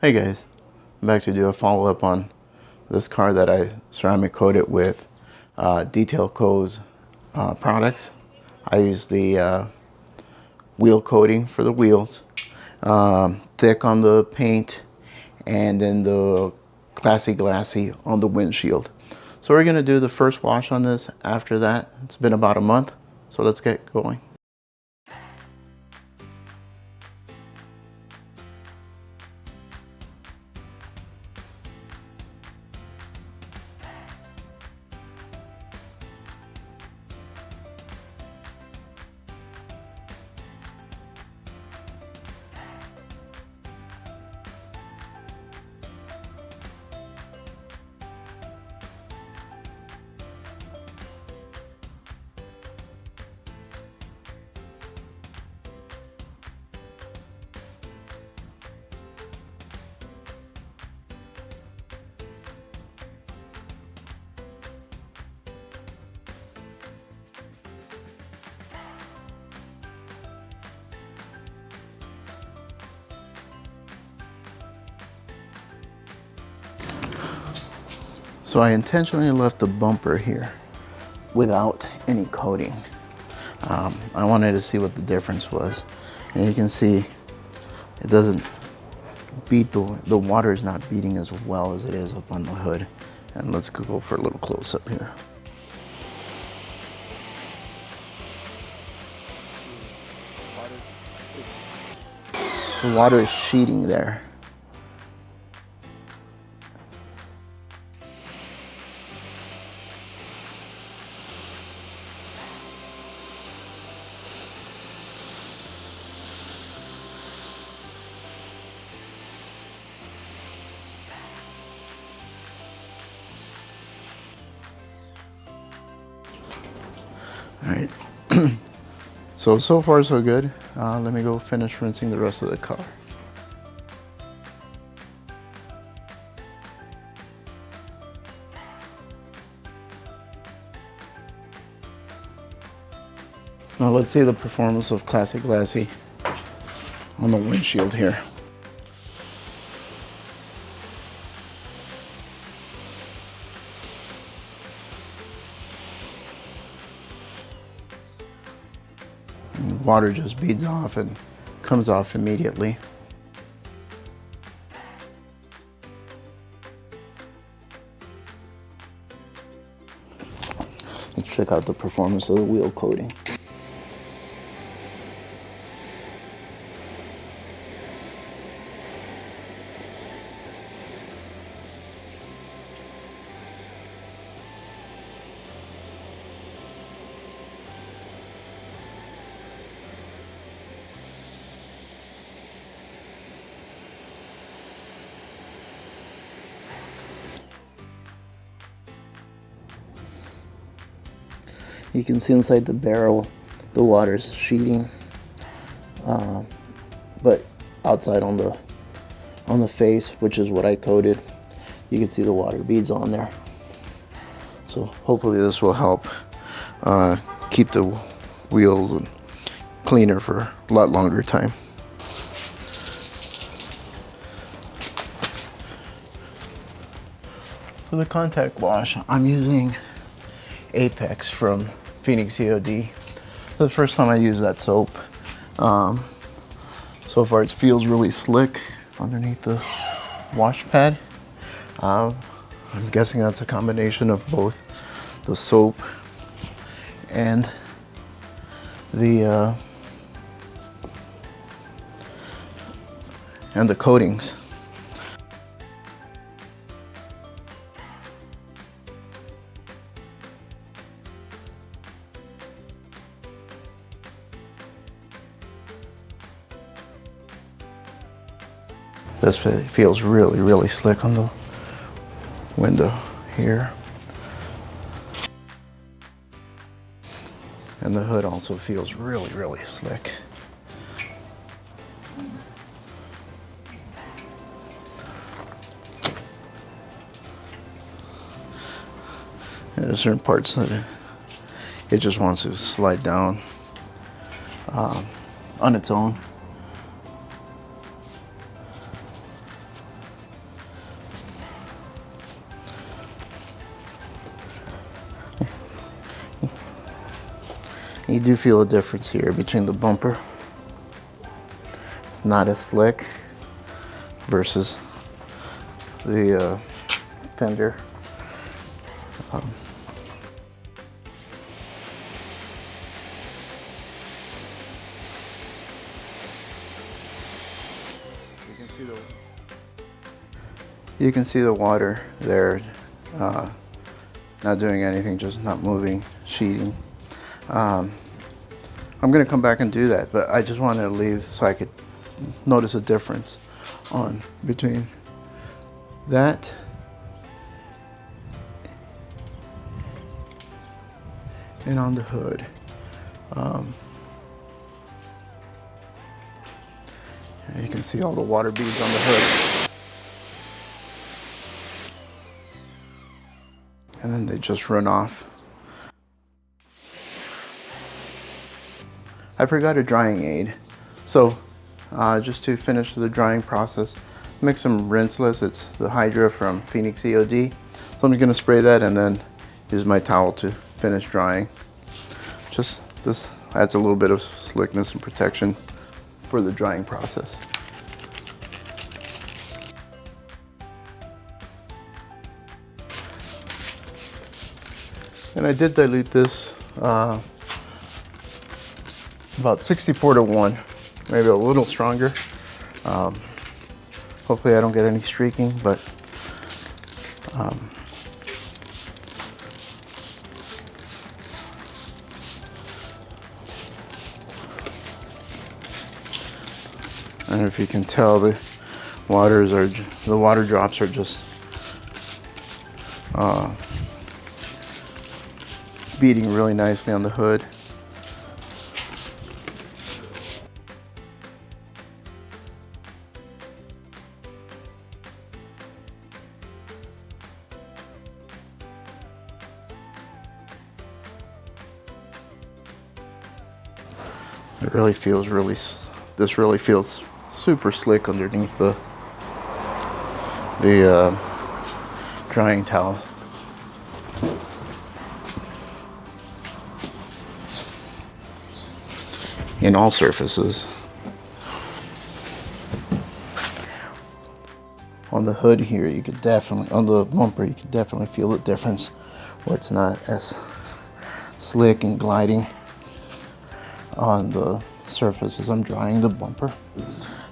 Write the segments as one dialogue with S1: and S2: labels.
S1: Hey guys, I'm back to do a follow-up on this car that I ceramic coated with Detail Co's products. I used the wheel coating for the wheels, thick on the paint, and then the Glassy on the windshield. So we're going to do the first wash on this after that. It's been about a month, so let's get going. So I intentionally left the bumper here without any coating. I wanted to see what the difference was. And you can see it doesn't beat, the water is not beating as well as it is up on the hood. And let's go for a little close up here. The water is sheeting there. All right, so far so good. Let me go finish rinsing the rest of the car. Now let's see the performance of Classic Glassy on the windshield here. Water just beads off and comes off immediately. Let's check out the performance of the wheel coating. You can see inside the barrel, the water's sheeting, but outside on the face, which is what I coated, you can see the water beads on there. So hopefully this will help keep the wheels cleaner for a lot longer time. For the contact wash, I'm using Apex from Phoenix COD. The first time I used that soap. So far it feels really slick underneath the wash pad. I'm guessing that's a combination of both the soap and the coatings. This feels really, really slick on the window here. And the hood also feels really, really slick. And there's certain parts that it just wants to slide down on its own. You do feel a difference here between the bumper. It's not as slick versus the fender. You can see the water there, not doing anything, just not moving, sheeting. I'm gonna come back and do that, but I just wanted to leave so I could notice a difference between that and on the hood. You can see all the water beads on the hood. And then they just run off. I forgot a drying aid. So just to finish the drying process, mix some rinseless. It's the Hydra from Phoenix EOD. So I'm gonna spray that and then use my towel to finish drying. Just this adds a little bit of slickness and protection for the drying process. And I did dilute this about 64-to-1, maybe a little stronger. Hopefully I don't get any streaking, but I don't know if you can tell, the water drops are just beading really nicely on the hood. It really feels this really feels super slick underneath the drying towel. In all surfaces. On the hood here, you could definitely, on the bumper, you could definitely feel the difference where it's not as slick and gliding on the surface as I'm drying the bumper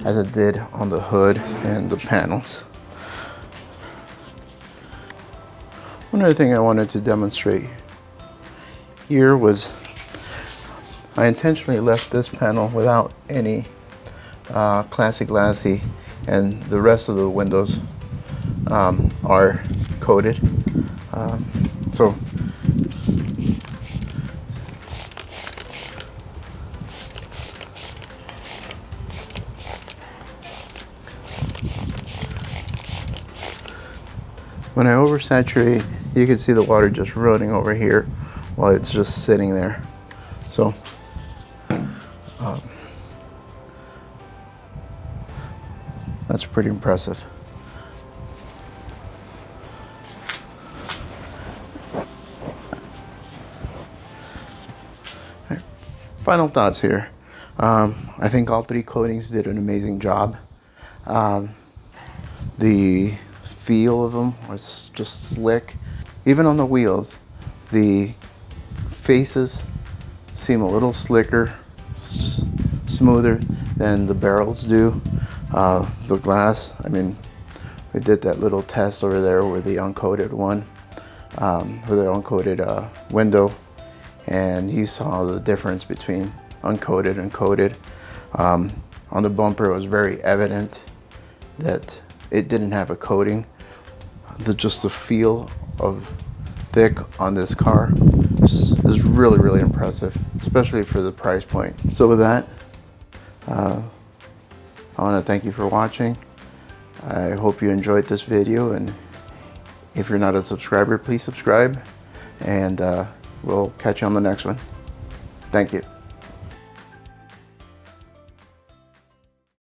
S1: as it did on the hood and the panels. One other thing I wanted to demonstrate here was I intentionally left this panel without any classic glassy, and the rest of the windows are coated. So when I oversaturate, you can see the water just running over here while it's just sitting there. So that's pretty impressive. Right. Final thoughts here. I think all three coatings did an amazing job. The feel of them was just slick. Even on the wheels, the faces seem a little slicker, smoother than the barrels do. The glass, I mean, we did that little test over there with the uncoated one, with the uncoated window, and you saw the difference between uncoated and coated. On the bumper, it was very evident that it didn't have a coating. Just the feel of thick on this car just is really, really impressive, especially for the price point. So with that, I want to thank you for watching. I hope you enjoyed this video, and if you're not a subscriber, please subscribe, and we'll catch you on the next one. Thank you.